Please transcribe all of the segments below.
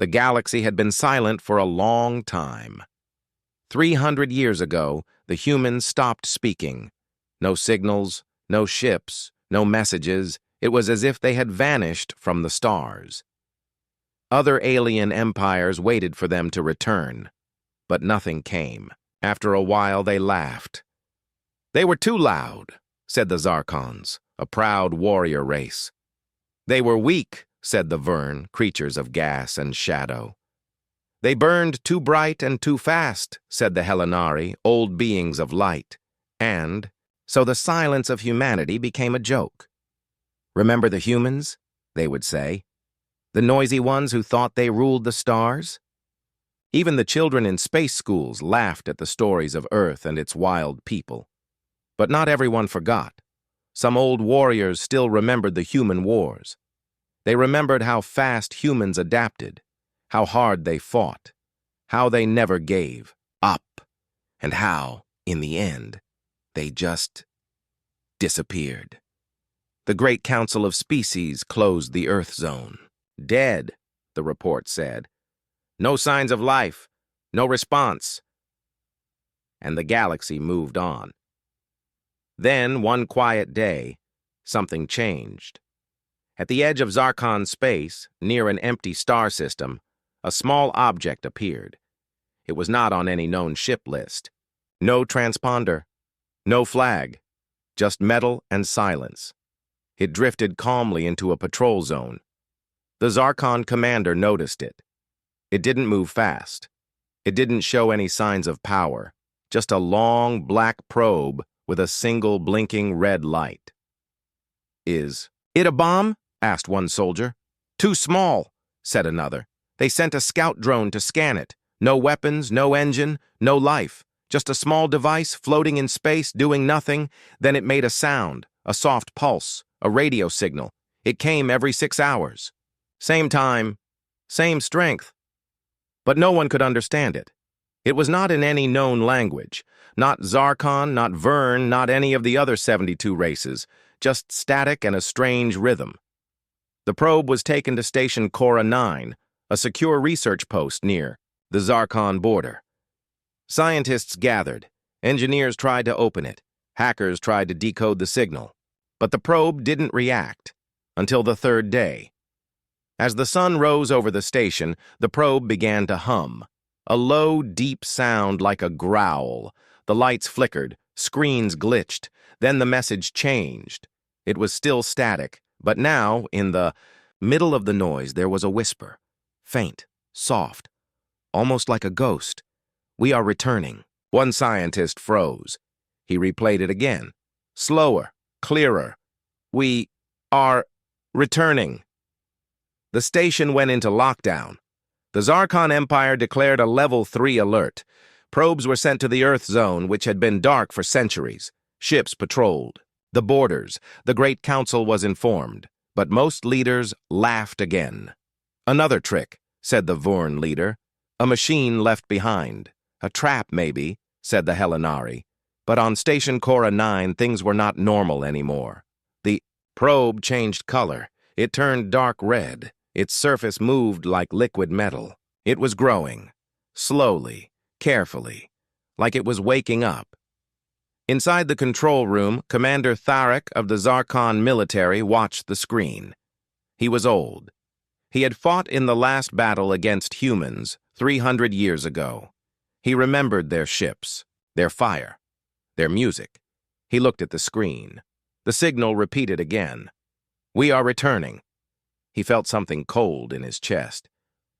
The galaxy had been silent for a long time. 300 years ago, the humans stopped speaking. No signals, no ships, no messages. It was as if they had vanished from the stars. Other alien empires waited for them to return, but nothing came. After a while, they laughed. They were too loud, said the Zarkons, a proud warrior race. They were weak, said the Vern, creatures of gas and shadow. They burned too bright and too fast, said the Helenari, old beings of light. And so the silence of humanity became a joke. Remember the humans, they would say. The noisy ones who thought they ruled the stars? Even the children in space schools laughed at the stories of Earth and its wild people. But not everyone forgot. Some old warriors still remembered the human wars. They remembered how fast humans adapted, how hard they fought, how they never gave up, and how, in the end, they just disappeared. The Great Council of Species closed the Earth zone. Dead, the report said. No signs of life, no response. And the galaxy moved on. Then, one quiet day, something changed. At the edge of Zarkon space, near an empty star system, a small object appeared. It was not on any known ship list. No transponder, no flag, just metal and silence. It drifted calmly into a patrol zone. The Zarkon commander noticed it. It didn't move fast. It didn't show any signs of power, just a long black probe with a single blinking red light. Is it a bomb? Asked one soldier. Too small, said another. They sent a scout drone to scan it. No weapons, no engine, no life. Just a small device floating in space doing nothing. Then it made a sound, a soft pulse, a radio signal. It came every 6 hours. Same time, same strength. But no one could understand it. It was not in any known language. Not Zarkon, not Vern, not any of the other 72 races. Just static and a strange rhythm. The probe was taken to Station Cora 9, a secure research post near the Zarkon border. Scientists gathered. Engineers tried to open it. Hackers tried to decode the signal. But the probe didn't react until the third day. As the sun rose over the station, the probe began to hum. A low, deep sound like a growl. The lights flickered, screens glitched. Then the message changed. It was still static, but now, in the middle of the noise, there was a whisper. Faint, soft, almost like a ghost. We are returning. One scientist froze. He replayed it again. Slower, clearer. We are returning. The station went into lockdown. The Zarkon Empire declared a Level 3 alert. Probes were sent to the Earth zone, which had been dark for centuries. Ships patrolled. The borders. The Great Council was informed. But most leaders laughed again. Another trick, said the Vorn leader. A machine left behind. A trap, maybe, said the Helenari. But on Station Cora 9, things were not normal anymore. The probe changed color. It turned dark red. Its surface moved like liquid metal. It was growing, slowly, carefully, like it was waking up. Inside the control room, Commander Tharek of the Zarkon military watched the screen. He was old. He had fought in the last battle against humans 300 years ago. He remembered their ships, their fire, their music. He looked at the screen. The signal repeated again. We are returning. He felt something cold in his chest.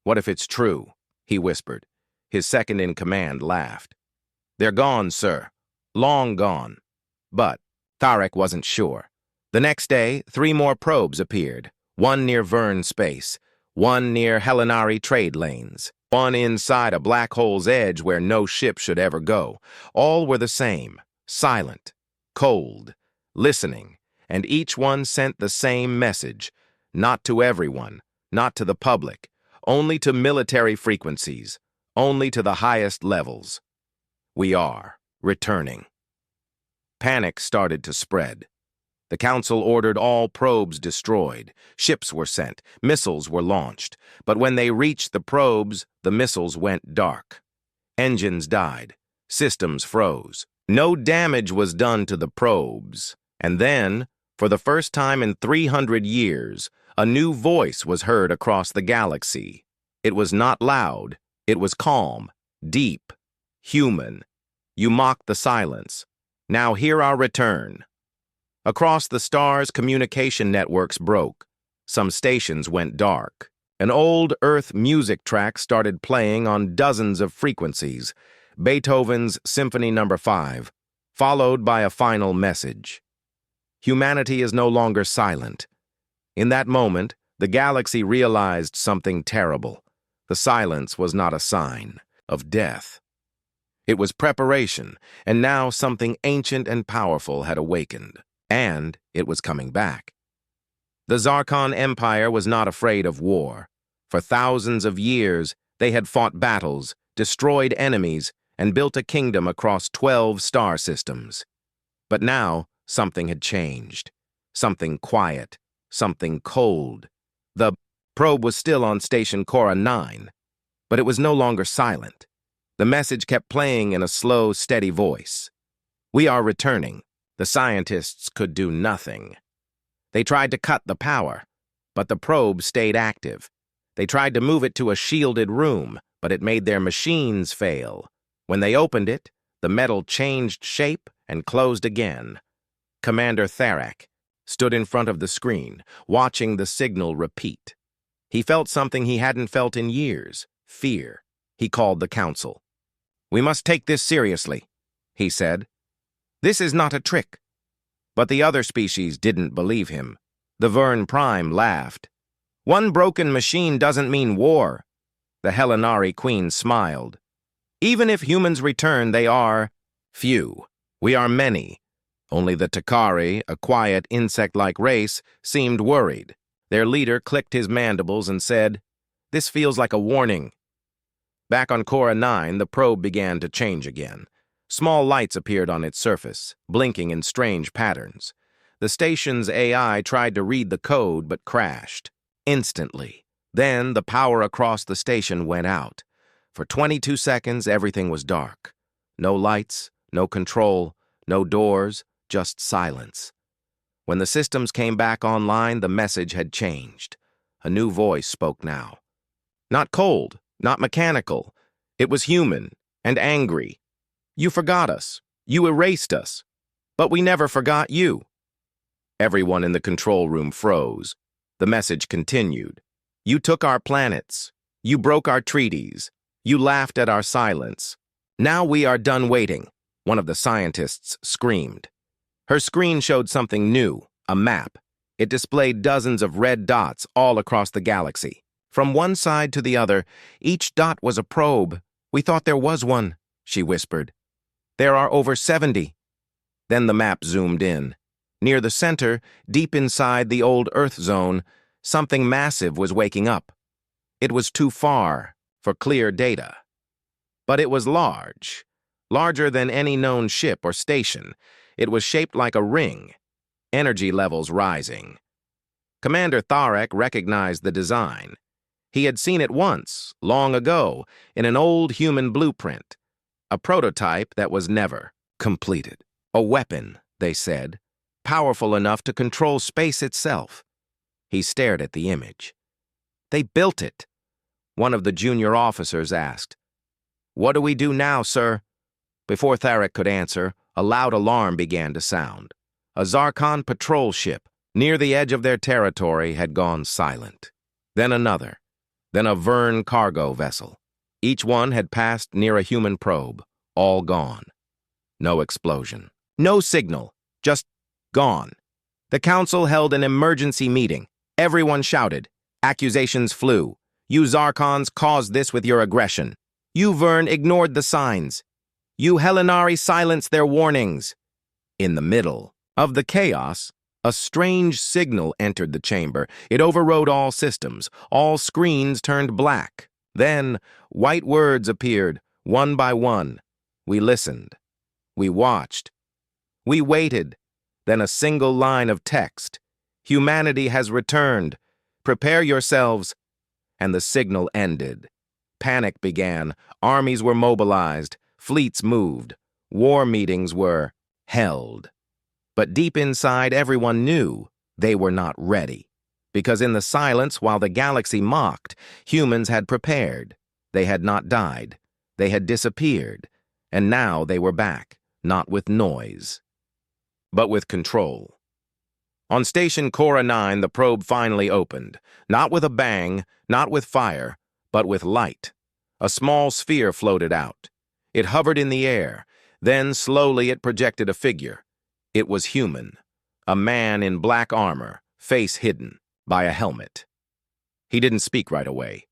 What if it's true? He whispered. His second-in-command laughed. They're gone, sir. Long gone. But Tharek wasn't sure. The next day, 3 more probes appeared. One near Vern space, one near Helenari trade lanes, one inside a black hole's edge where no ship should ever go. All were the same, silent, cold, listening, and each one sent the same message. Not to everyone, not to the public, only to military frequencies, only to the highest levels. We are returning. Panic started to spread. The Council ordered all probes destroyed. Ships were sent. Missiles were launched. But when they reached the probes, the missiles went dark. Engines died. Systems froze. No damage was done to the probes. And then, for the first time in 300 years, a new voice was heard across the galaxy. It was not loud. It was calm, deep, human. You mocked the silence. Now hear our return. Across the stars, communication networks broke. Some stations went dark. An old Earth music track started playing on dozens of frequencies, Beethoven's Symphony No. 5, followed by a final message. Humanity is no longer silent. In that moment, the galaxy realized something terrible. The silence was not a sign of death. It was preparation, and now something ancient and powerful had awakened. And it was coming back. The Zarkon Empire was not afraid of war. For thousands of years, they had fought battles, destroyed enemies, and built a kingdom across 12 star systems. But now, something had changed. Something quiet, something cold. The probe was still on Station Cora 9, but it was no longer silent. The message kept playing in a slow, steady voice. "We are returning." The scientists could do nothing. They tried to cut the power, but the probe stayed active. They tried to move it to a shielded room, but it made their machines fail. When they opened it, the metal changed shape and closed again. Commander Tharak stood in front of the screen, watching the signal repeat. He felt something he hadn't felt in years, fear. He called the Council. "We must take this seriously," he said. "This is not a trick." But the other species didn't believe him. The Vern Prime laughed. "One broken machine doesn't mean war." The Helenari Queen smiled. "Even if humans return, they are few. We are many." Only the Takari, a quiet, insect-like race, seemed worried. Their leader clicked his mandibles and said, "This feels like a warning." Back on Cora 9, the probe began to change again. Small lights appeared on its surface, blinking in strange patterns. The station's AI tried to read the code but crashed. Instantly. Then the power across the station went out. For 22 seconds, everything was dark. No lights, no control, no doors, just silence. When the systems came back online, the message had changed. A new voice spoke now. Not cold, not mechanical. It was human and angry. "You forgot us. You erased us. But we never forgot you." Everyone in the control room froze. The message continued. "You took our planets. You broke our treaties. You laughed at our silence. Now we are done waiting," one of the scientists screamed. Her screen showed something new, a map. It displayed dozens of red dots all across the galaxy. From one side to the other, each dot was a probe. "We thought there was one," she whispered. "There are over 70. Then the map zoomed in. Near the center, deep inside the old Earth zone, something massive was waking up. It was too far for clear data. But it was large, larger than any known ship or station. It was shaped like a ring, energy levels rising. Commander Tharak recognized the design. He had seen it once, long ago, in an old human blueprint. A prototype that was never completed. A weapon, they said, powerful enough to control space itself. He stared at the image. "They built it," one of the junior officers asked. "What do we do now, sir?" Before Tharak could answer, a loud alarm began to sound. A Zarkon patrol ship, near the edge of their territory, had gone silent. Then another. Then a Vern cargo vessel. Each one had passed near a human probe, all gone. No explosion. No signal. Just gone. The council held an emergency meeting. Everyone shouted. Accusations flew. "You Zarkons caused this with your aggression. You Vern ignored the signs. You Helenari silenced their warnings." In the middle of the chaos, a strange signal entered the chamber. It overrode all systems. All screens turned black. Then, white words appeared, one by one. We listened. We watched. We waited. Then a single line of text. Humanity has returned. Prepare yourselves. And the signal ended. Panic began. Armies were mobilized. Fleets moved. War meetings were held. But deep inside, everyone knew they were not ready. Because in the silence, while the galaxy mocked, humans had prepared. They had not died. They had disappeared. And now they were back, not with noise, but with control. On Station Cora 9, the probe finally opened. Not with a bang, not with fire, but with light. A small sphere floated out. It hovered in the air. Then, slowly, it projected a figure. It was human. A man in black armor, face hidden by a helmet. He didn't speak right away.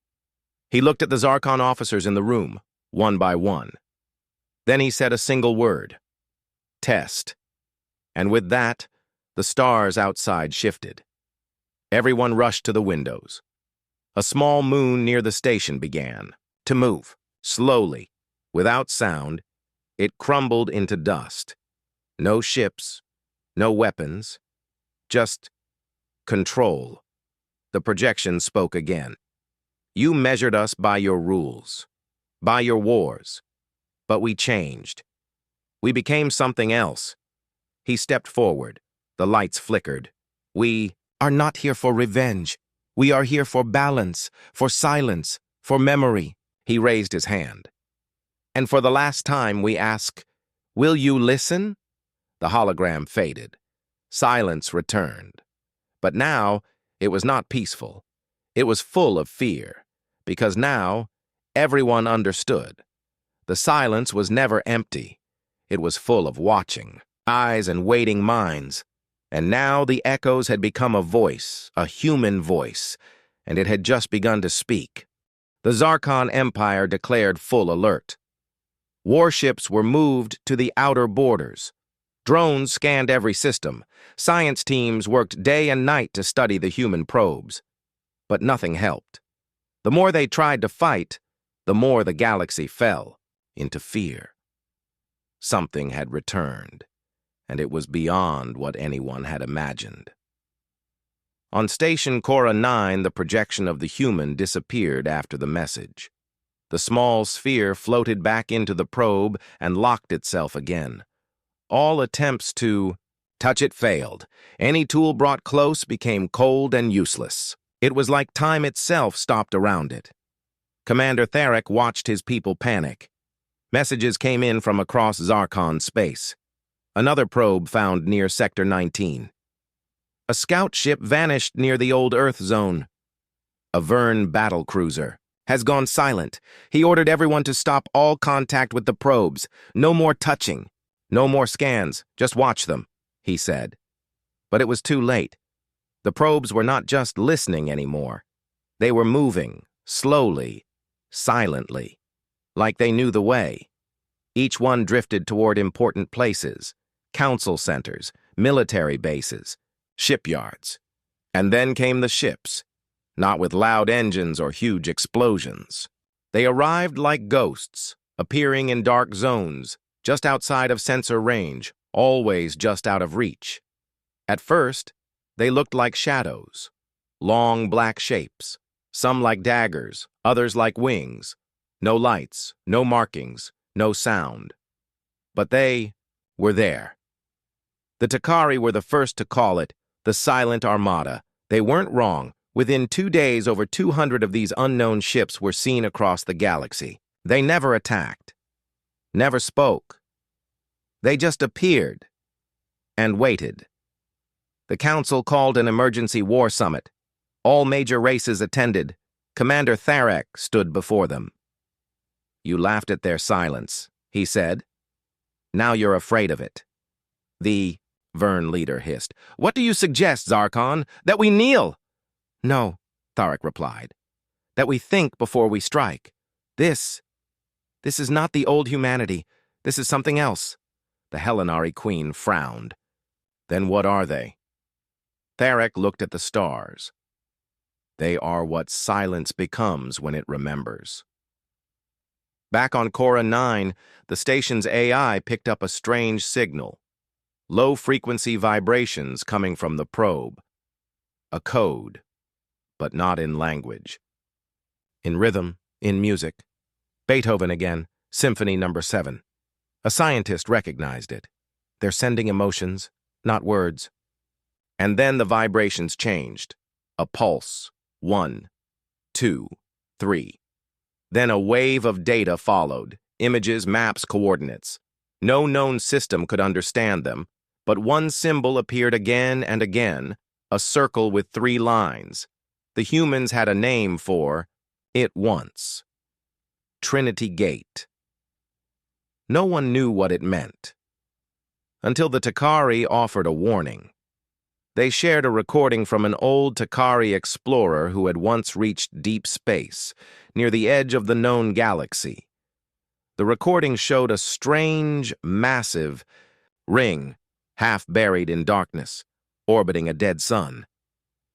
He looked at the Zarkon officers in the room, one by one. Then he said a single word. Test. And with that, the stars outside shifted. Everyone rushed to the windows. A small moon near the station began to move, slowly, without sound. It crumbled into dust. No ships, no weapons, just control. The projection spoke again. You measured us by your rules, by your wars. But we changed. We became something else. He stepped forward. The lights flickered. We are not here for revenge. We are here for balance, for silence, for memory. He raised his hand. And for the last time, we ask, will you listen? The hologram faded. Silence returned. But now, it was not peaceful. It was full of fear, because now, everyone understood. The silence was never empty. It was full of watching eyes and waiting minds. And now the echoes had become a voice, a human voice, and it had just begun to speak. The Zarkon Empire declared full alert. Warships were moved to the outer borders. Drones scanned every system. Science teams worked day and night to study the human probes. But nothing helped. The more they tried to fight, the more the galaxy fell into fear. Something had returned, and it was beyond what anyone had imagined. On Station Cora 9, the projection of the human disappeared after the message. The small sphere floated back into the probe and locked itself again. All attempts to touch it failed. Any tool brought close became cold and useless. It was like time itself stopped around it. Commander Tharek watched his people panic. Messages came in from across Zarkon space. Another probe found near Sector 19. A scout ship vanished near the old Earth zone. A Verne battlecruiser has gone silent. He ordered everyone to stop all contact with the probes. No more touching. No more scans. Just watch them, he said. But it was too late. The probes were not just listening anymore. They were moving, slowly, silently. Like they knew the way. Each one drifted toward important places, council centers, military bases, shipyards. And then came the ships, not with loud engines or huge explosions. They arrived like ghosts, appearing in dark zones, just outside of sensor range, always just out of reach. At first, they looked like shadows, long black shapes, some like daggers, others like wings. No lights, no markings, no sound. But they were there. The Takari were the first to call it the Silent Armada. They weren't wrong. Within 2 days, over 200 of these unknown ships were seen across the galaxy. They never attacked, never spoke. They just appeared and waited. The Council called an emergency war summit. All major races attended. Commander Tharek stood before them. You laughed at their silence, he said. Now you're afraid of it. The Verne leader hissed. What do you suggest, Zarkon? That we kneel? No, Tharek replied. That we think before we strike. This is not the old humanity. This is something else. The Helenari queen frowned. Then what are they? Tharek looked at the stars. They are what silence becomes when it remembers. Back on Cora 9, the station's AI picked up a strange signal. low-frequency vibrations coming from the probe. A code, but not in language. In rhythm, in music. Beethoven again, Symphony No. 7. A scientist recognized it. They're sending emotions, not words. And then the vibrations changed. A pulse. 1, 2, 3. Then a wave of data followed. Images, maps, coordinates. No known system could understand them, but one symbol appeared again and again, a circle with 3 lines. The humans had a name for it once. Trinity Gate. No one knew what it meant, until the Takari offered a warning. They shared a recording from an old Takari explorer who had once reached deep space, near the edge of the known galaxy. The recording showed a strange, massive ring, half buried in darkness, orbiting a dead sun.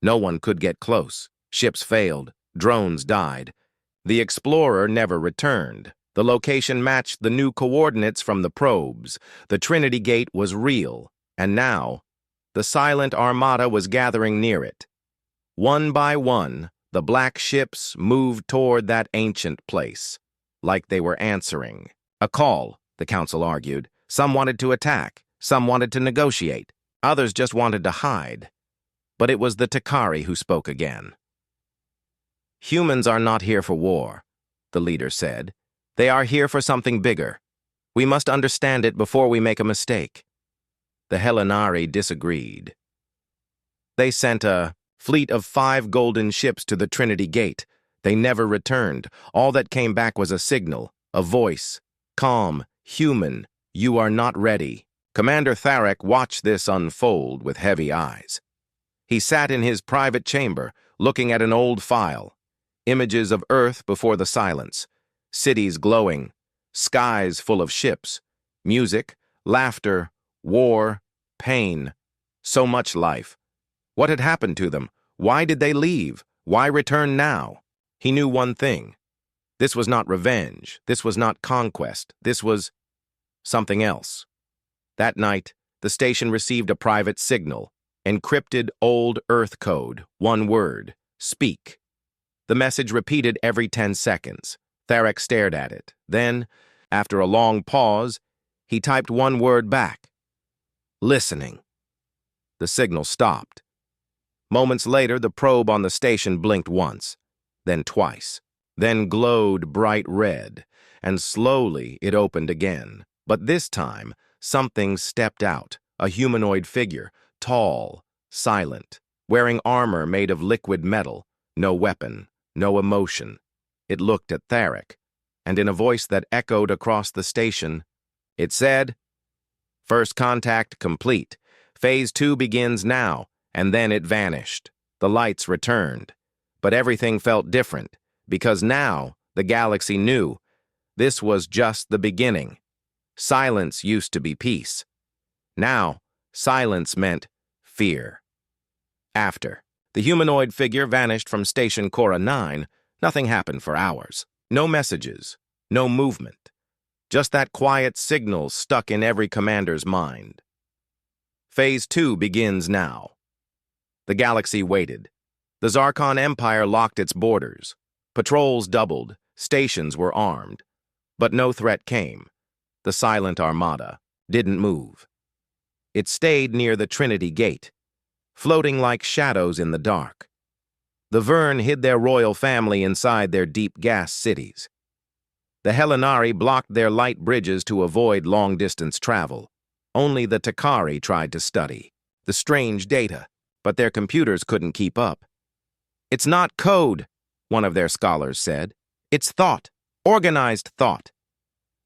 No one could get close. Ships failed. Drones died. The explorer never returned. The location matched the new coordinates from the probes. The Trinity Gate was real, and now, the silent armada was gathering near it. One by one, the black ships moved toward that ancient place, like they were answering. A call, the council argued. Some wanted to attack, some wanted to negotiate, others just wanted to hide. But it was the Takari who spoke again. Humans are not here for war, the leader said. They are here for something bigger. We must understand it before we make a mistake. The Helenari disagreed. They sent a fleet of 5 golden ships to the Trinity Gate. They never returned. All that came back was a signal, a voice. Calm, human, you are not ready. Commander Tharek watched this unfold with heavy eyes. He sat in his private chamber, looking at an old file. Images of Earth before the silence. Cities glowing. Skies full of ships. Music, laughter, war, pain. So much life. What had happened to them? Why did they leave? Why return now? He knew one thing. This was not revenge. This was not conquest. This was something else. That night, the station received a private signal. Encrypted old Earth code. One word. Speak. The message repeated every 10 seconds. Tharek stared at it. Then, after a long pause, he typed one word back. Listening. The signal stopped. Moments later, the probe on the station blinked once, then twice, then glowed bright red, and slowly it opened again. But this time, something stepped out, a humanoid figure, tall, silent, wearing armor made of liquid metal, no weapon, no emotion. It looked at Tharek, and in a voice that echoed across the station, it said, "First contact complete. Phase 2 begins now," and then it vanished. The lights returned. But everything felt different, because now the galaxy knew this was just the beginning. Silence used to be peace. Now, silence meant fear. After the humanoid figure vanished from Station Cora 9, nothing happened for hours. No messages, no movement. Just that quiet signal stuck in every commander's mind. Phase 2 begins now. The galaxy waited. The Zarkon Empire locked its borders. Patrols doubled. Stations were armed. But no threat came. The silent armada didn't move. It stayed near the Trinity Gate, floating like shadows in the dark. The Vern hid their royal family inside their deep gas cities. The Helenari blocked their light bridges to avoid long-distance travel. Only the Takari tried to study the strange data, but their computers couldn't keep up. "It's not code," one of their scholars said. "It's thought, organized thought."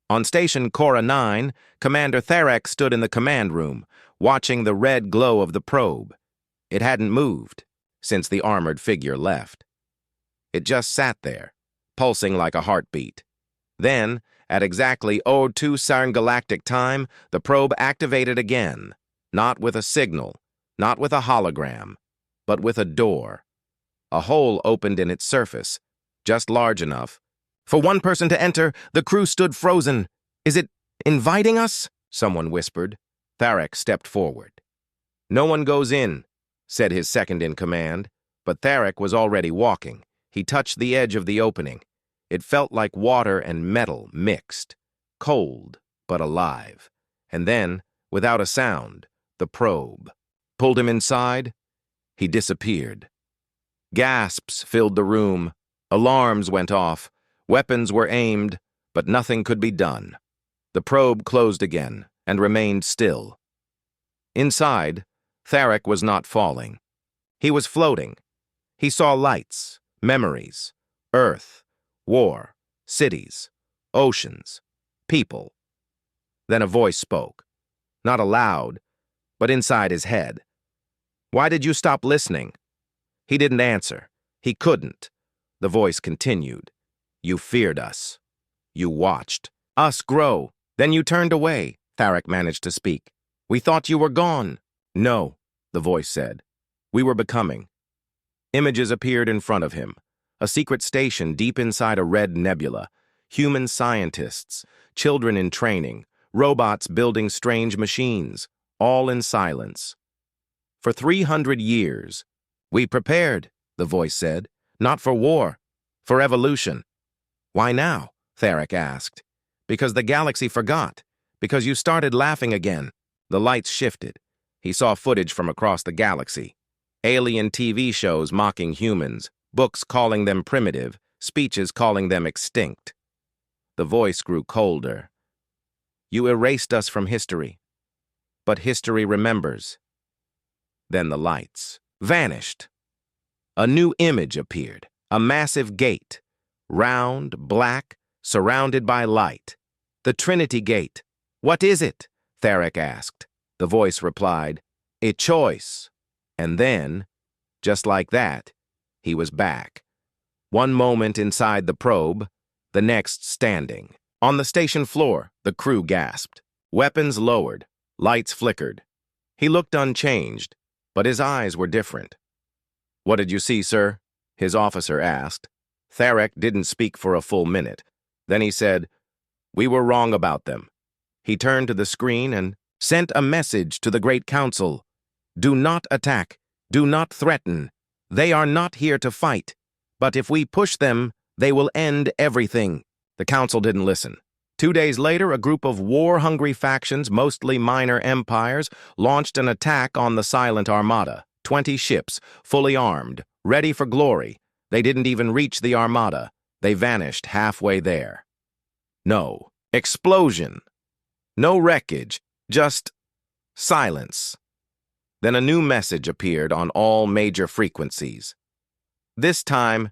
On Station Cora 9, Commander Tharek stood in the command room, watching the red glow of the probe. It hadn't moved since the armored figure left. It just sat there, pulsing like a heartbeat. Then, at exactly 02 Saturn Galactic time, the probe activated again, not with a signal, not with a hologram, but with a door. A hole opened in its surface, just large enough. For one person to enter, the crew stood frozen. "Is it inviting us?" someone whispered. Tharek stepped forward. "No one goes in," said his second-in-command, but Tharek was already walking. He touched the edge of the opening. It felt like water and metal mixed, cold but alive. And then, without a sound, the probe pulled him inside. He disappeared. Gasps filled the room. Alarms went off. Weapons were aimed, but nothing could be done. The probe closed again and remained still. Inside, Tharek was not falling. He was floating. He saw lights, memories, Earth, war, cities, oceans, people. Then a voice spoke, not aloud, but inside his head. "Why did you stop listening?" He didn't answer. He couldn't. The voice continued. "You feared us. You watched us grow. Then you turned away," Tharek managed to speak. "We thought you were gone." "No," the voice said. "We were becoming." Images appeared in front of him. A secret station deep inside a red nebula. Human scientists, children in training, robots building strange machines, all in silence. For 300 years, "We prepared," the voice said, "not for war, for evolution." "Why now?" Tharek asked. "Because the galaxy forgot. Because you started laughing again." The lights shifted. He saw footage from across the galaxy. Alien TV shows mocking humans, books calling them primitive, speeches calling them extinct. The voice grew colder. "You erased us from history. But history remembers." Then the lights vanished. A new image appeared, a massive gate, round, black, surrounded by light. "The Trinity Gate." "What is it?" Tharek asked. The voice replied, "A choice." And then, just like that, he was back. One moment inside the probe, the next standing. On the station floor, the crew gasped. Weapons lowered, lights flickered. He looked unchanged, but his eyes were different. "What did you see, sir?" his officer asked. Tharek didn't speak for a full minute. Then he said, "We were wrong about them." He turned to the screen and sent a message to the Great Council. "Do not attack. Do not threaten. They are not here to fight. But if we push them, they will end everything." The council didn't listen. 2 days later, a group of war-hungry factions, mostly minor empires, launched an attack on the Silent Armada. 20 ships, fully armed, ready for glory. They didn't even reach the Armada. They vanished halfway there. No explosion. No wreckage. Just silence. Then a new message appeared on all major frequencies. This time,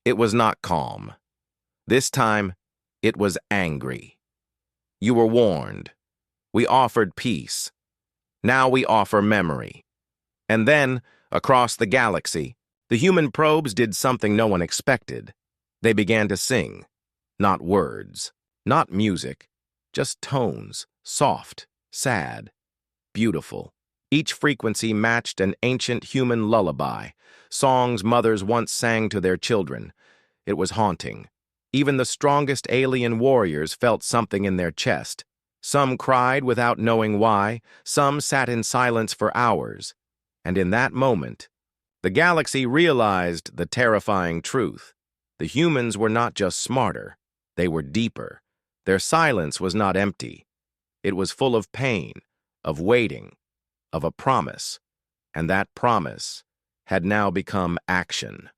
it was not calm. This time, it was angry. "You were warned. We offered peace. Now we offer memory." And then, across the galaxy, the human probes did something no one expected. They began to sing. Not words, not music, just tones, soft, sad, beautiful. Each frequency matched an ancient human lullaby, songs mothers once sang to their children. It was haunting. Even the strongest alien warriors felt something in their chest. Some cried without knowing why, some sat in silence for hours. And in that moment, the galaxy realized the terrifying truth. The humans were not just smarter, they were deeper. Their silence was not empty. It was full of pain, of waiting, of a promise, and that promise had now become action.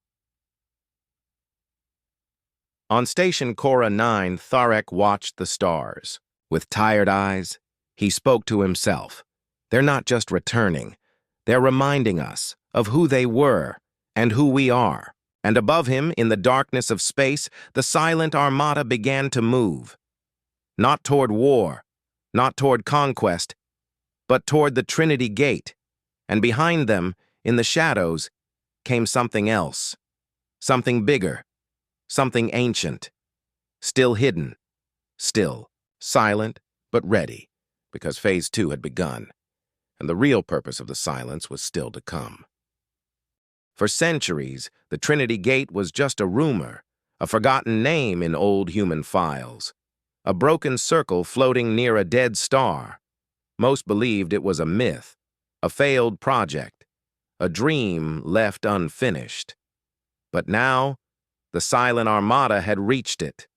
On Station Cora 9, Tharek watched the stars. With tired eyes, he spoke to himself. They're not just returning. They're reminding us of who they were and who we are. And above him, in the darkness of space, the Silent Armada began to move. Not toward war, not toward conquest, but toward the Trinity Gate. And behind them, in the shadows, came something else. Something bigger. Something ancient, still hidden, still silent but ready, because Phase 2 had begun, and the real purpose of the silence was still to come. For centuries, the Trinity Gate was just a rumor, a forgotten name in old human files, a broken circle floating near a dead star. Most believed it was a myth, a failed project, a dream left unfinished. But now, the silent armada had reached it.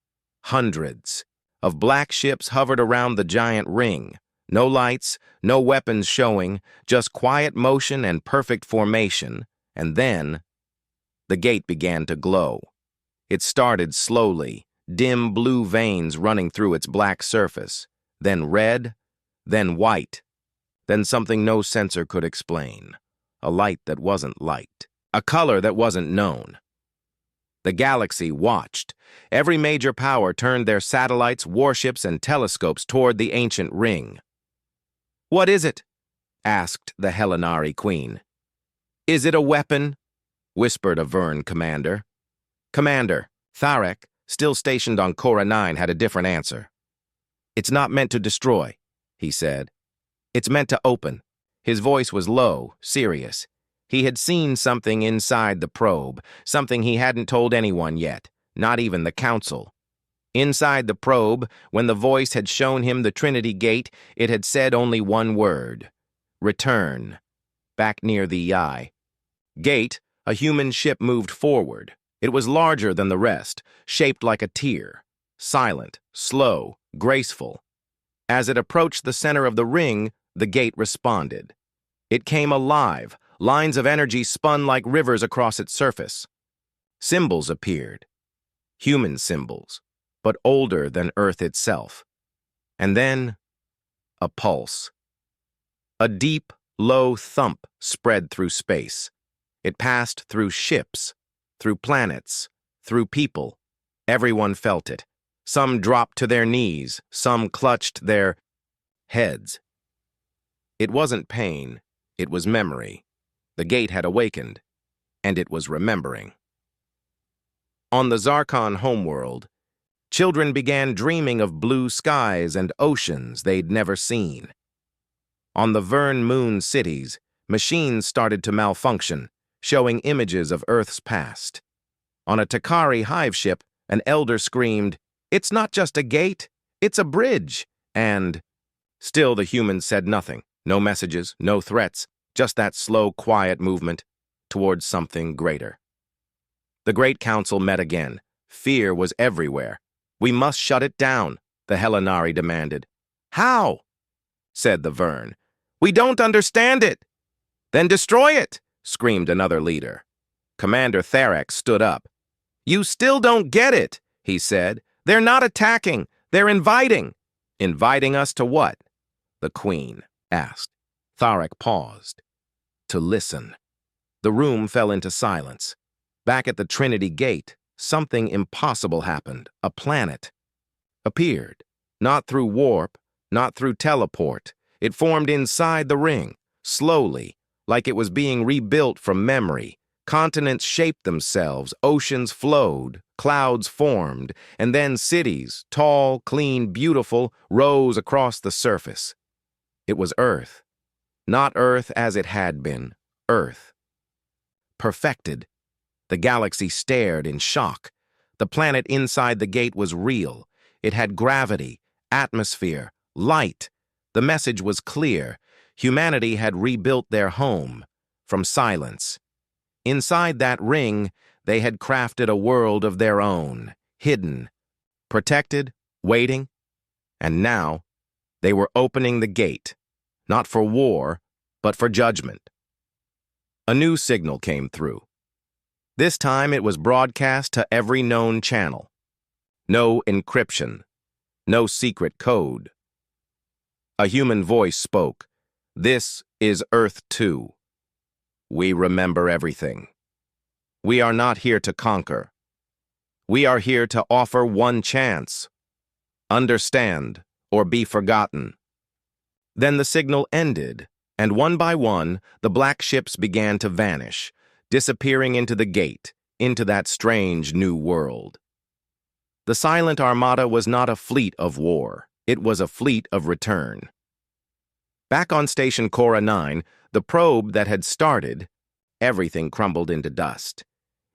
Hundreds of black ships hovered around the giant ring. No lights, no weapons showing, just quiet motion and perfect formation. And then, the gate began to glow. It started slowly, dim blue veins running through its black surface, then red, then white, then something no sensor could explain. A light that wasn't light, a color that wasn't known. The galaxy watched. Every major power turned their satellites, warships, and telescopes toward the ancient ring. "What is it?" asked the Helenari queen. "Is it a weapon?" whispered a Vern commander. Commander, Tharek, still stationed on Cora 9, had a different answer. "It's not meant to destroy," he said. "It's meant to open." His voice was low, serious. He had seen something inside the probe, something he hadn't told anyone yet, not even the Council. Inside the probe, when the voice had shown him the Trinity Gate, it had said only one word: return. Back near the eye. Gate, a human ship moved forward. It was larger than the rest, shaped like a tear, silent, slow, graceful. As it approached the center of the ring, the gate responded. It came alive. Lines of energy spun like rivers across its surface. Symbols appeared. Human symbols, but older than Earth itself. And then, a pulse. A deep, low thump spread through space. It passed through ships, through planets, through people. Everyone felt it. Some dropped to their knees, some clutched their heads. It wasn't pain, it was memory. The gate had awakened, and it was remembering. On the Zarkon homeworld, children began dreaming of blue skies and oceans they'd never seen. On the Vern Moon cities, machines started to malfunction, showing images of Earth's past. On a Takari hive ship, an elder screamed, "It's not just a gate, it's a bridge," and still the humans said nothing. No messages, no threats, just that slow, quiet movement towards something greater. The Great Council met again. Fear was everywhere. "We must shut it down," the Helenari demanded. "How?" said the Vern. "We don't understand it." "Then destroy it," screamed another leader. Commander Tharek stood up. "You still don't get it," he said. "They're not attacking, they're inviting." "Inviting us to what?" the Queen asked. Tharek paused. To listen. The room fell into silence. Back at the Trinity Gate, something impossible happened. A planet appeared. Not through warp, not through teleport. It formed inside the ring, slowly, like it was being rebuilt from memory. Continents shaped themselves, oceans flowed, clouds formed, and then cities, tall, clean, beautiful, rose across the surface. It was Earth. Not Earth as it had been, Earth. Perfected. The galaxy stared in shock. The planet inside the gate was real. It had gravity, atmosphere, light. The message was clear. Humanity had rebuilt their home from silence. Inside that ring, they had crafted a world of their own, hidden, protected, waiting. And now, they were opening the gate. Not for war, but for judgment. A new signal came through. This time it was broadcast to every known channel. No encryption. No secret code. A human voice spoke. "This is Earth 2. We remember everything. We are not here to conquer. We are here to offer one chance. Understand or be forgotten." Then the signal ended, and one by one, the black ships began to vanish, disappearing into the gate, into that strange new world. The silent armada was not a fleet of war. It was a fleet of return. Back on Station Cora 9, the probe that had started, everything crumbled into dust.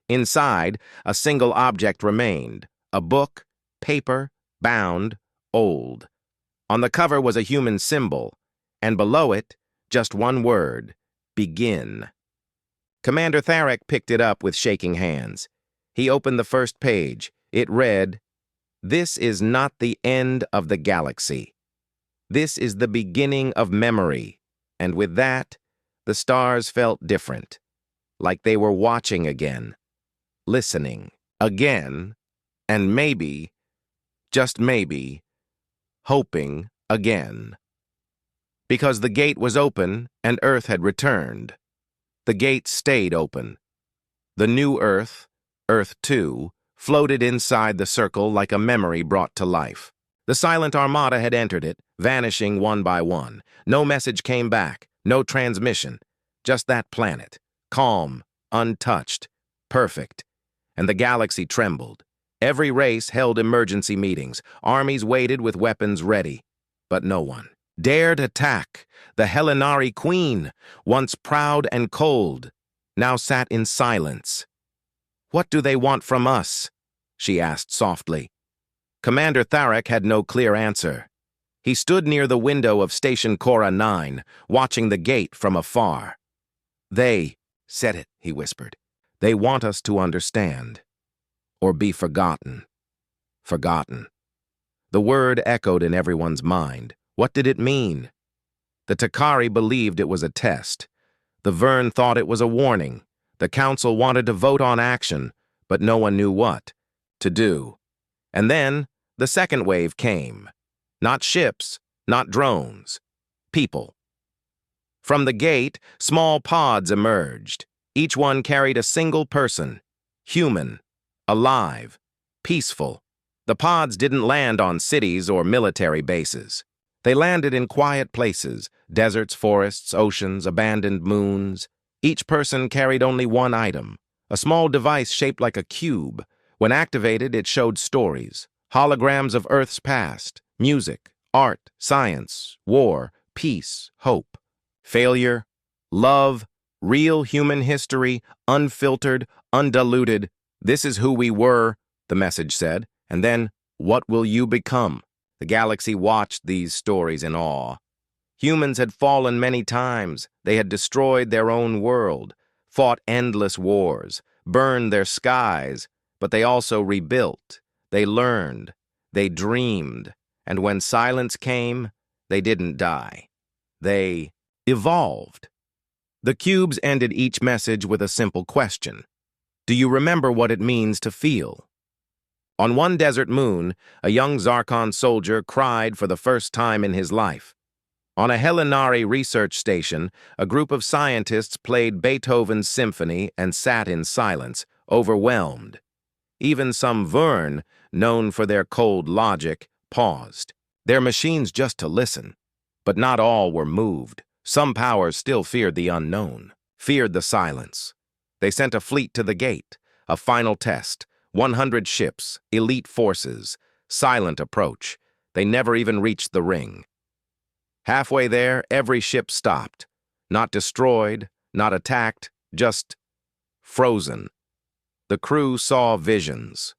Inside, a single object remained, a book, paper, bound, old. On the cover was a human symbol, and below it, just one word, begin. Commander Tharek picked it up with shaking hands. He opened the first page. It read, "This is not the end of the galaxy. This is the beginning of memory." And with that, the stars felt different, like they were watching again, listening again, and maybe, just maybe, hoping again. Because the gate was open and Earth had returned. The gate stayed open. The new Earth, Earth 2, floated inside the circle like a memory brought to life. The silent armada had entered it, vanishing one by one. No message came back, no transmission. Just that planet, calm, untouched, perfect. And the galaxy trembled. Every race held emergency meetings. Armies waited with weapons ready. But no one dared attack. The Helenari queen, once proud and cold, now sat in silence. "What do they want from us?" she asked softly. Commander Tharek had no clear answer. He stood near the window of Station Cora 9, watching the gate from afar. "They said it," he whispered. "They want us to understand. Or be forgotten." Forgotten. The word echoed in everyone's mind. What did it mean? The Takari believed it was a test. The Vern thought it was a warning. The Council wanted to vote on action, but no one knew what to do. And then the second wave came. Not ships, not drones. People. From the gate, small pods emerged. Each one carried a single person. Human. Alive. Peaceful. The pods didn't land on cities or military bases. They landed in quiet places, deserts, forests, oceans, abandoned moons. Each person carried only one item, a small device shaped like a cube. When activated, it showed stories, holograms of Earth's past, music, art, science, war, peace, hope, failure, love, real human history, unfiltered, undiluted. "This is who we were," the message said, and then, "What will you become?" The galaxy watched these stories in awe. Humans had fallen many times. They had destroyed their own world, fought endless wars, burned their skies, but they also rebuilt. They learned. They dreamed. And when silence came, they didn't die. They evolved. The cubes ended each message with a simple question. Do you remember what it means to feel? On one desert moon, a young Zarkon soldier cried for the first time in his life. On a Helenari research station, a group of scientists played Beethoven's symphony and sat in silence, overwhelmed. Even some Vern, known for their cold logic, paused. Their machines just to listen. But not all were moved. Some powers still feared the unknown, feared the silence. They sent a fleet to the gate, a final test. 100 ships, elite forces, silent approach. They never even reached the ring. Halfway there, every ship stopped. Not destroyed, not attacked, just frozen. The crew saw visions.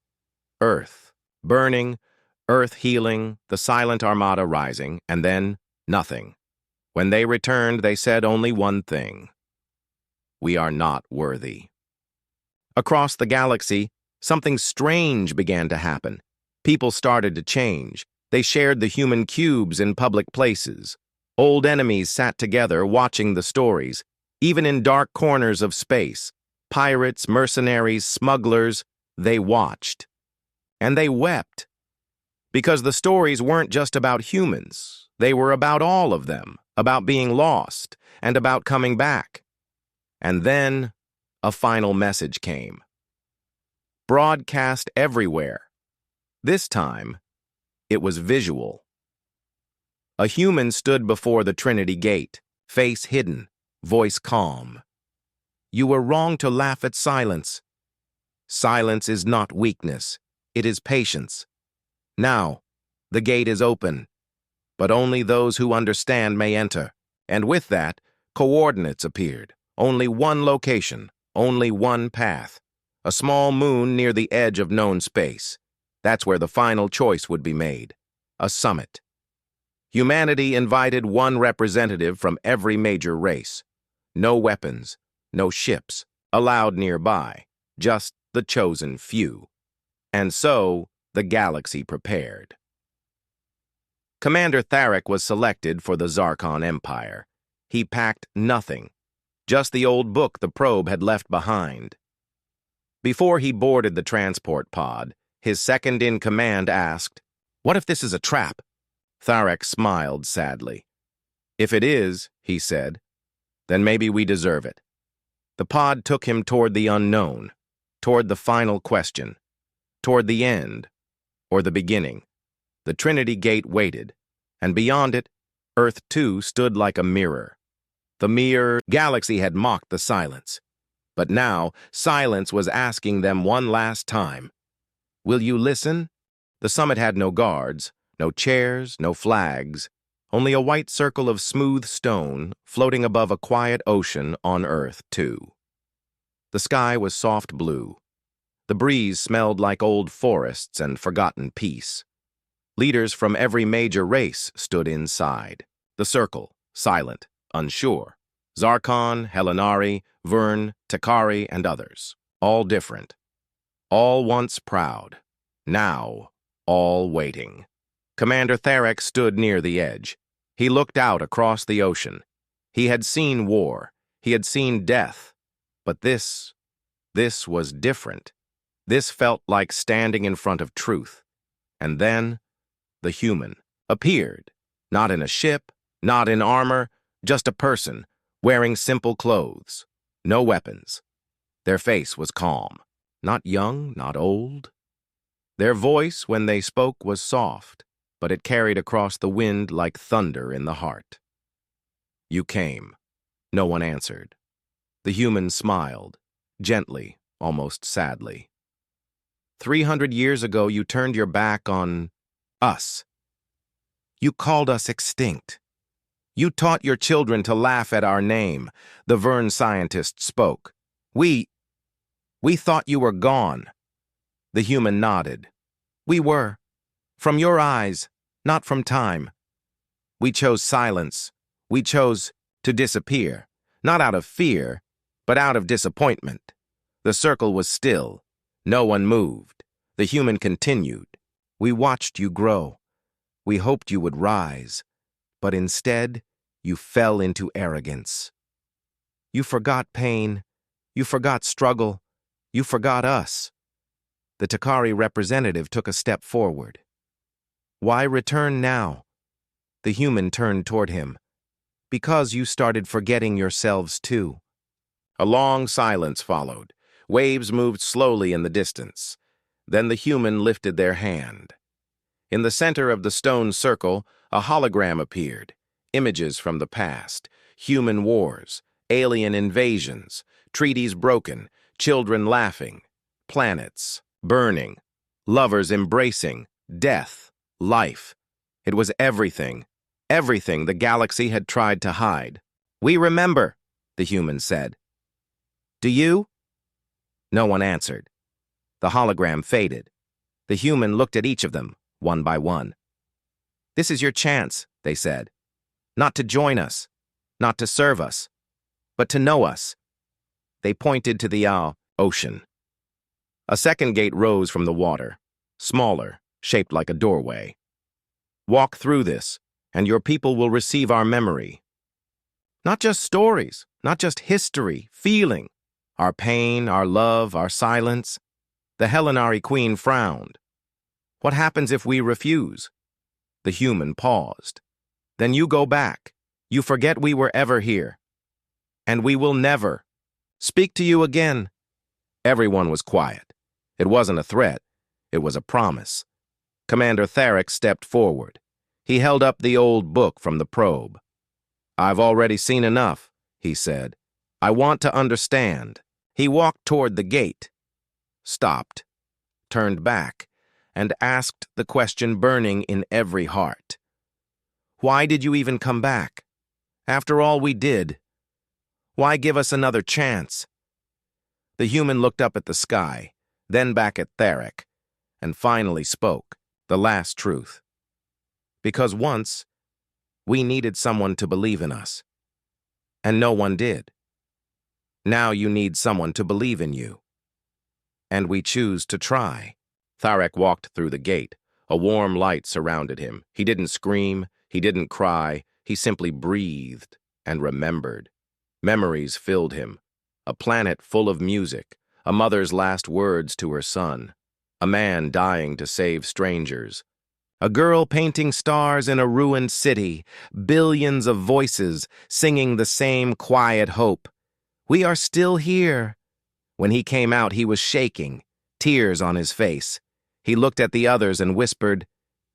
Earth burning, Earth healing, the silent armada rising, and then nothing. When they returned, they said only one thing. We are not worthy. Across the galaxy, something strange began to happen. People started to change. They shared the human cubes in public places. Old enemies sat together watching the stories. Even in dark corners of space, pirates, mercenaries, smugglers, they watched. And they wept. Because the stories weren't just about humans. They were about all of them, about being lost, and about coming back. And then a final message came. Broadcast everywhere. This time, it was visual. A human stood before the Trinity Gate, face hidden, voice calm. You were wrong to laugh at silence. Silence is not weakness, it is patience. Now, the gate is open, but only those who understand may enter. And with that, coordinates appeared. Only one location, only one path. A small moon near the edge of known space. That's where the final choice would be made. A summit. Humanity invited one representative from every major race. No weapons, no ships allowed nearby, just the chosen few. And so, the galaxy prepared. Commander Tharek was selected for the Zarkon Empire. He packed nothing, just the old book the probe had left behind. Before he boarded the transport pod, his second-in-command asked, "What if this is a trap?" Tharek smiled sadly. "If it is," he said, "then maybe we deserve it." The pod took him toward the unknown, toward the final question, toward the end, or the beginning. The Trinity Gate waited, and beyond it, Earth 2 stood like a mirror. The mere galaxy had mocked the silence. But now, silence was asking them one last time, "Will you listen?" The summit had no guards, no chairs, no flags, only a white circle of smooth stone floating above a quiet ocean on Earth 2. The sky was soft blue. The breeze smelled like old forests and forgotten peace. Leaders from every major race stood inside. The circle, silent, unsure. Zarkon, Helenari, Vern, Takari, and others. All different. All once proud. Now, all waiting. Commander Tharek stood near the edge. He looked out across the ocean. He had seen war. He had seen death. But this was different. This felt like standing in front of truth. And then, the human appeared. Not in a ship, not in armor, just a person, wearing simple clothes. No weapons. Their face was calm. Not young, not old. Their voice, when they spoke, was soft, but it carried across the wind like thunder in the heart. "You came." No one answered. The human smiled, gently, almost sadly. 300 years ago, you turned your back on us. You called us extinct. You taught your children to laugh at our name, the Vern scientist spoke. We thought you were gone." The human nodded. "We were. From your eyes, not from time. We chose silence. We chose to disappear, not out of fear, but out of disappointment." The circle was still. No one moved. The human continued. "We watched you grow. We hoped you would rise. But instead, you fell into arrogance. You forgot pain. You forgot struggle. You forgot us." The Takari representative took a step forward. "Why return now?" The human turned toward him. "Because you started forgetting yourselves too." A long silence followed. Waves moved slowly in the distance. Then the human lifted their hand. In the center of the stone circle, a hologram appeared. Images from the past, human wars, alien invasions, treaties broken, children laughing, planets burning, lovers embracing, death, life. It was everything, everything the galaxy had tried to hide. "We remember," the human said. "Do you?" No one answered. The hologram faded. The human looked at each of them, one by one. "This is your chance," they said. "Not to join us, not to serve us, but to know us." They pointed to the ocean. A second gate rose from the water, smaller, shaped like a doorway. "Walk through this, and your people will receive our memory. Not just stories, not just history, feeling. Our pain, our love, our silence." The Helenari queen frowned. "What happens if we refuse?" The human paused. "Then you go back. You forget we were ever here. And we will never speak to you again." Everyone was quiet. It wasn't a threat. It was a promise. Commander Tharek stepped forward. He held up the old book from the probe. "I've already seen enough," he said. "I want to understand." He walked toward the gate, stopped, turned back, and asked the question burning in every heart. "Why did you even come back? After all we did, why give us another chance?" The human looked up at the sky, then back at Tharek, and finally spoke, the last truth. "Because once, We needed someone to believe in us, and no one did. Now you need someone to believe in you, and we choose to try. Tharek walked through the gate. A warm light surrounded him. He didn't scream, he didn't cry, he simply breathed and remembered. Memories filled him. A planet full of music, a mother's last words to her son, a man dying to save strangers, a girl painting stars in a ruined city, billions of voices singing the same quiet hope. We are still here. When he came out, he was shaking, tears on his face. He looked at the others and whispered,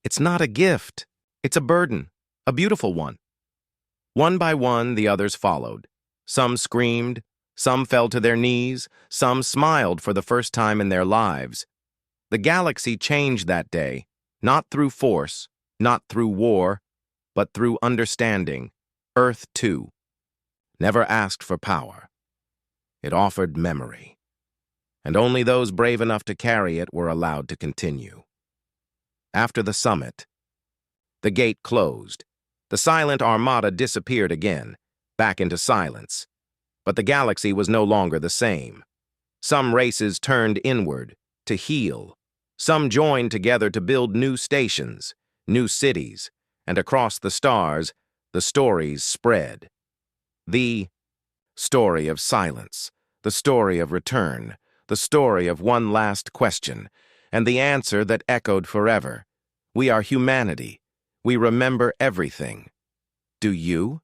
"It's not a gift. It's a burden, a beautiful one." One by one, the others followed. Some screamed, some fell to their knees, some smiled for the first time in their lives. The galaxy changed that day, not through force, not through war, but through understanding. Earth, too, never asked for power. It offered memory, and only those brave enough to carry it were allowed to continue. After the summit, the gate closed. The silent armada disappeared again, back into silence. But the galaxy was no longer the same. Some races turned inward, to heal. Some joined together to build new stations, new cities, and across the stars, the stories spread. The story of silence, the story of return, the story of one last question, and the answer that echoed forever. We are humanity. We remember everything. Do you?